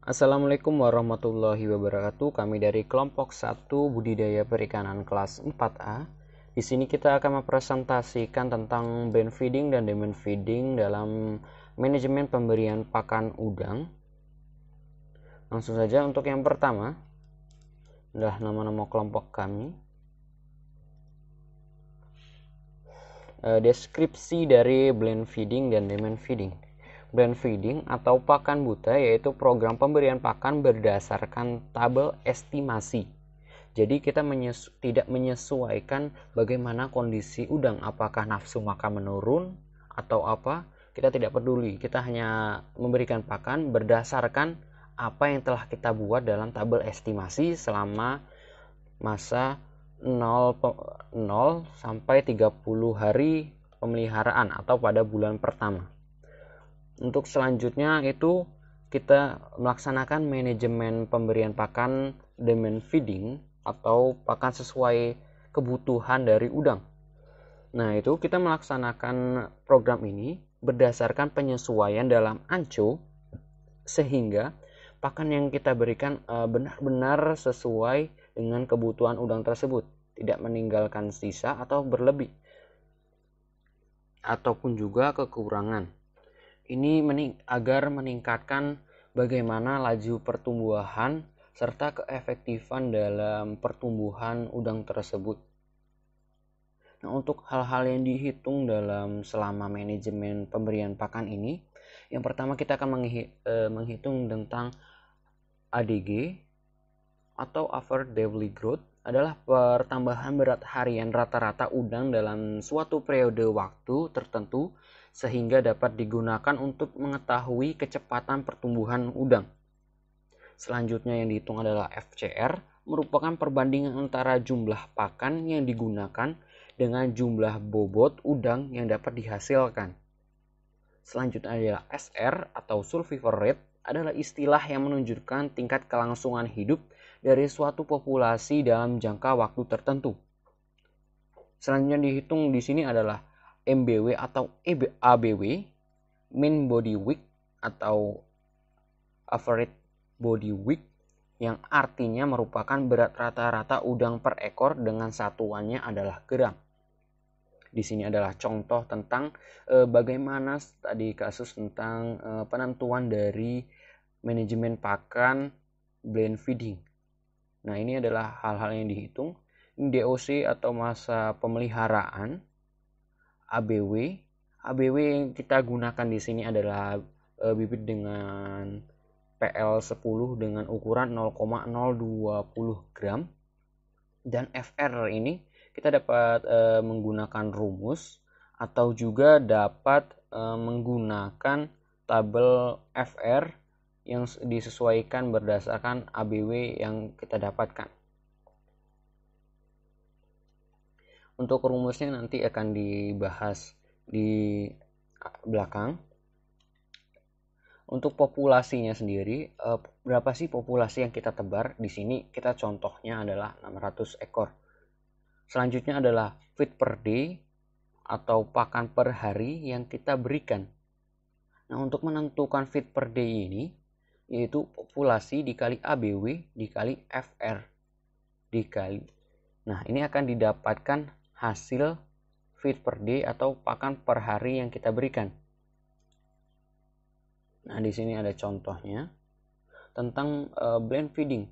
Assalamualaikum warahmatullahi wabarakatuh. Kami dari kelompok 1 budidaya perikanan kelas 4A. Di sini kita akan mempresentasikan tentang blend feeding dan demand feeding dalam manajemen pemberian pakan udang. Langsung saja untuk yang pertama adalah nama-nama kelompok kami. Deskripsi dari blend feeding dan demand feeding. Blend feeding atau pakan buta yaitu program pemberian pakan berdasarkan tabel estimasi. Jadi kita tidak menyesuaikan bagaimana kondisi udang, apakah nafsu makan menurun atau apa, kita tidak peduli. Kita hanya memberikan pakan berdasarkan apa yang telah kita buat dalam tabel estimasi selama masa 0 sampai 30 hari pemeliharaan atau pada bulan pertama. Untuk selanjutnya itu kita melaksanakan manajemen pemberian pakan demand feeding atau pakan sesuai kebutuhan dari udang. Nah, itu kita melaksanakan program ini berdasarkan penyesuaian dalam anco sehingga pakan yang kita berikan benar-benar sesuai dengan kebutuhan udang tersebut, tidak meninggalkan sisa atau berlebih ataupun juga kekurangan. Ini agar meningkatkan bagaimana laju pertumbuhan serta keefektifan dalam pertumbuhan udang tersebut. Nah, untuk hal-hal yang dihitung dalam selama manajemen pemberian pakan ini, yang pertama kita akan menghitung tentang ADG atau Average Daily Growth, adalah pertambahan berat harian rata-rata udang dalam suatu periode waktu tertentu sehingga dapat digunakan untuk mengetahui kecepatan pertumbuhan udang. Selanjutnya yang dihitung adalah FCR, merupakan perbandingan antara jumlah pakan yang digunakan dengan jumlah bobot udang yang dapat dihasilkan. Selanjutnya adalah SR atau Survival Rate, adalah istilah yang menunjukkan tingkat kelangsungan hidup dari suatu populasi dalam jangka waktu tertentu. Selanjutnya dihitung di sini adalah MBW atau ABW, Mean Body Weight atau Average Body Weight, yang artinya merupakan berat rata-rata udang per ekor dengan satuannya adalah gram. Di sini adalah contoh tentang bagaimana tadi kasus tentang penentuan dari manajemen pakan blend feeding. Nah, ini adalah hal-hal yang dihitung. DOC atau masa pemeliharaan, ABW yang kita gunakan di sini adalah bibit dengan PL10 dengan ukuran 0,020 gram, dan FR ini kita dapat menggunakan rumus atau juga dapat menggunakan tabel FR yang disesuaikan berdasarkan ABW yang kita dapatkan. Untuk rumusnya nanti akan dibahas di belakang. Untuk populasinya sendiri, berapa sih populasi yang kita tebar? Di sini kita contohnya adalah 600 ekor. Selanjutnya adalah feed per day atau pakan per hari yang kita berikan. Nah, untuk menentukan feed per day ini, yaitu populasi dikali ABW dikali FR dikali. Nah, ini akan didapatkan hasil feed per day atau pakan per hari yang kita berikan. Nah, di sini ada contohnya tentang blend feeding.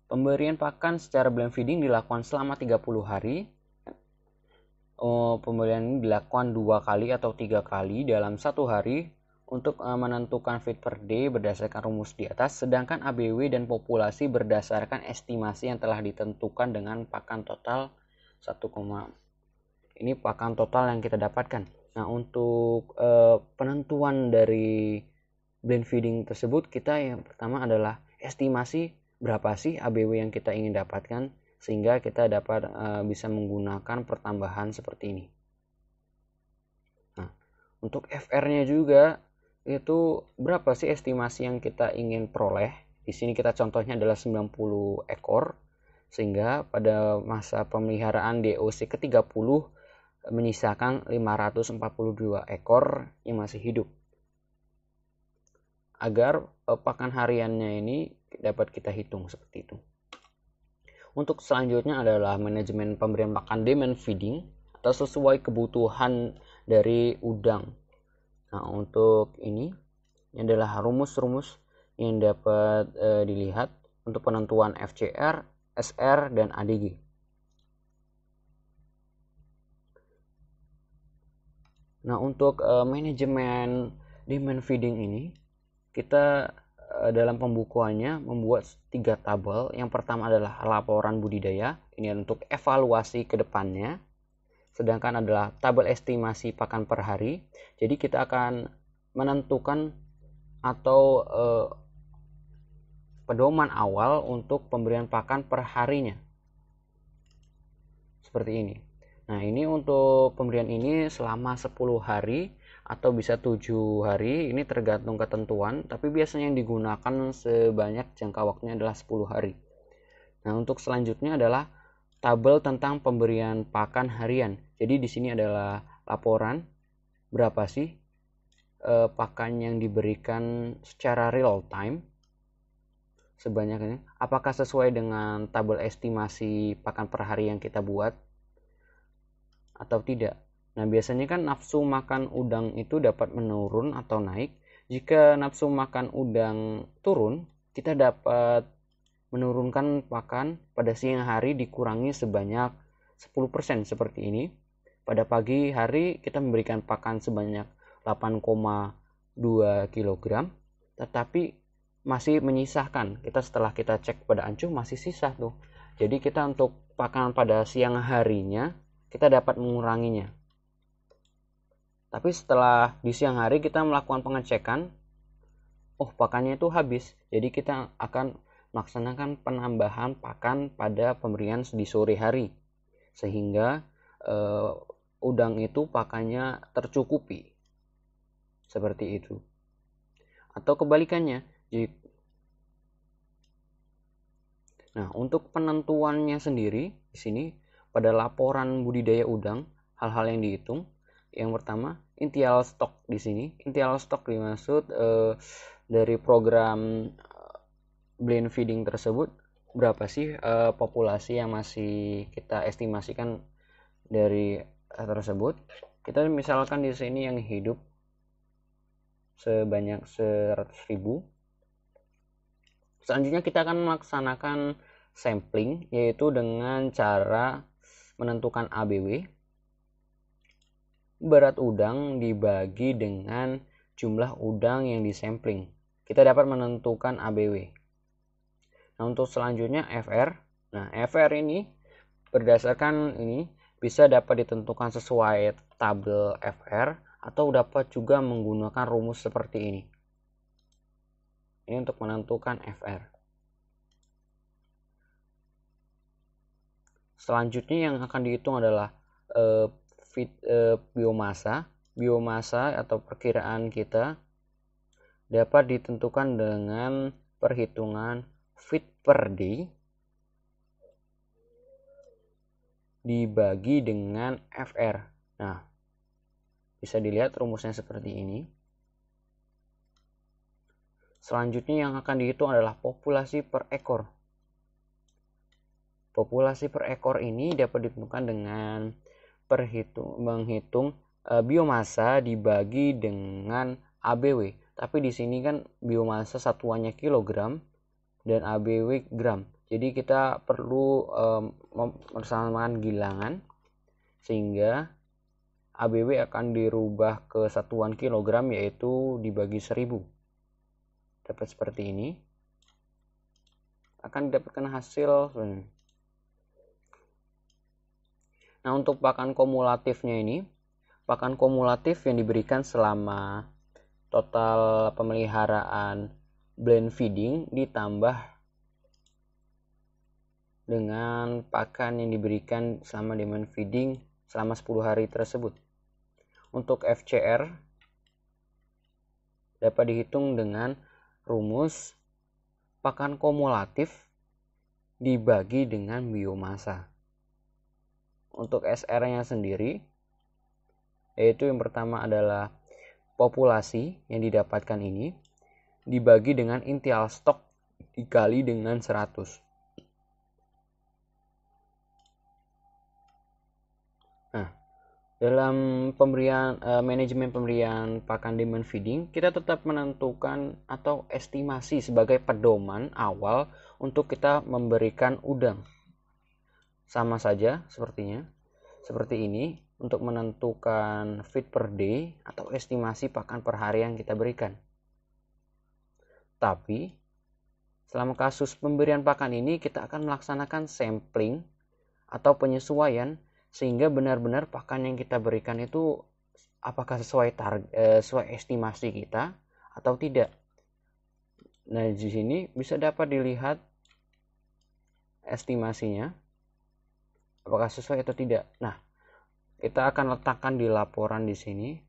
Pemberian pakan secara blend feeding dilakukan selama 30 hari. Pemberian ini dilakukan 2 kali atau 3 kali dalam 1 hari untuk menentukan feed per day berdasarkan rumus di atas, sedangkan ABW dan populasi berdasarkan estimasi yang telah ditentukan dengan pakan total 1, ini pakan total yang kita dapatkan. Nah, untuk penentuan dari blend feeding tersebut, kita yang pertama adalah estimasi berapa sih ABW yang kita ingin dapatkan sehingga kita dapat bisa menggunakan pertambahan seperti ini. Nah, untuk FR-nya juga itu berapa sih estimasi yang kita ingin peroleh. Di sini kita contohnya adalah 90 ekor sehingga pada masa pemeliharaan DOC ke-30 menyisakan 542 ekor yang masih hidup. Agar pakan hariannya ini dapat kita hitung seperti itu. Untuk selanjutnya adalah manajemen pemberian pakan demand feeding atau sesuai kebutuhan dari udang. Nah, untuk ini adalah rumus-rumus yang dapat dilihat untuk penentuan FCR, SR, dan ADG. Nah, untuk manajemen demand feeding ini, kita dalam pembukuannya membuat 3 tabel. Yang pertama adalah laporan budidaya, ini untuk evaluasi ke depannya. Sedangkan adalah tabel estimasi pakan per hari. Jadi kita akan menentukan atau pedoman awal untuk pemberian pakan per harinya. Seperti ini. Nah, ini untuk pemberian ini selama 10 hari atau bisa 7 hari, ini tergantung ketentuan, tapi biasanya yang digunakan sebanyak jangka waktunya adalah 10 hari. Nah, untuk selanjutnya adalah tabel tentang pemberian pakan harian. Jadi di sini adalah laporan berapa sih pakan yang diberikan secara real time sebanyaknya, apakah sesuai dengan tabel estimasi pakan per hari yang kita buat atau tidak. Nah, biasanya kan nafsu makan udang itu dapat menurun atau naik. Jika nafsu makan udang turun, kita dapat menurunkan pakan pada siang hari dikurangi sebanyak 10% seperti ini. Pada pagi hari kita memberikan pakan sebanyak 8,2 kg, tetapi masih menyisahkan. Setelah kita cek pada acuh masih sisa tuh. Jadi kita untuk pakan pada siang harinya kita dapat menguranginya. Tapi setelah di siang hari kita melakukan pengecekan, pakannya itu habis. Jadi kita akan melaksanakan penambahan pakan pada pemberian di sore hari. Sehingga udang itu pakannya tercukupi. Seperti itu. Atau kebalikannya. Nah, untuk penentuannya sendiri di sini pada laporan budidaya udang, hal-hal yang dihitung. Yang pertama, initial stock di sini. Initial stock dimaksud dari program blend feeding tersebut, berapa sih populasi yang masih kita estimasikan dari tersebut. Kita misalkan di sini yang hidup sebanyak 100.000. Selanjutnya kita akan melaksanakan sampling, yaitu dengan cara menentukan ABW. Berat udang dibagi dengan jumlah udang yang disampling. Kita dapat menentukan ABW. Nah, untuk selanjutnya FR. Nah, FR ini berdasarkan ini bisa dapat ditentukan sesuai tabel FR atau dapat juga menggunakan rumus seperti ini. Ini untuk menentukan FR. Selanjutnya yang akan dihitung adalah biomasa. Biomasa atau perkiraan kita dapat ditentukan dengan perhitungan feed per day dibagi dengan FR. Nah, bisa dilihat rumusnya seperti ini. Selanjutnya yang akan dihitung adalah populasi per ekor. Populasi per ekor ini dapat ditentukan dengan menghitung biomasa dibagi dengan ABW. Tapi di sini kan biomasa satuannya kilogram dan ABW gram. Jadi kita perlu mempersamakan bilangan sehingga ABW akan dirubah ke satuan kilogram, yaitu dibagi 1000. Dapat seperti ini. Akan didapatkan hasil. Nah, untuk pakan kumulatifnya ini, pakan kumulatif yang diberikan selama total pemeliharaan blend feeding ditambah dengan pakan yang diberikan selama demand feeding selama 10 hari tersebut. Untuk FCR dapat dihitung dengan rumus pakan kumulatif dibagi dengan biomasa. Untuk SR-nya sendiri, yaitu yang pertama adalah populasi yang didapatkan ini dibagi dengan intial stok dikali dengan 100. Nah, dalam manajemen pemberian pakan demand feeding, kita tetap menentukan atau estimasi sebagai pedoman awal untuk kita memberikan udang. Sama saja sepertinya. Seperti ini untuk menentukan feed per day atau estimasi pakan per hari yang kita berikan. Tapi selama kasus pemberian pakan ini kita akan melaksanakan sampling atau penyesuaian sehingga benar-benar pakan yang kita berikan itu apakah sesuai estimasi kita atau tidak. Nah, di sini bisa dapat dilihat estimasinya apakah sesuai atau tidak. Nah, kita akan letakkan di laporan di sini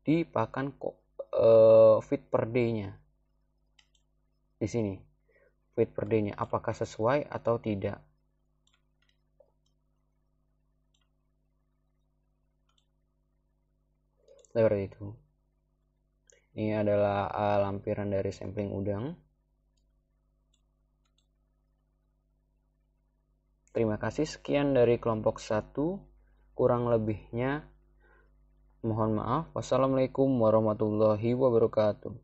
di pakan feed per day-nya. Di sini feed per day-nya apakah sesuai atau tidak. Seperti itu. Ini adalah lampiran dari sampling udang. Terima kasih, sekian dari kelompok 1. Kurang lebihnya mohon maaf. Wassalamualaikum warahmatullahi wabarakatuh.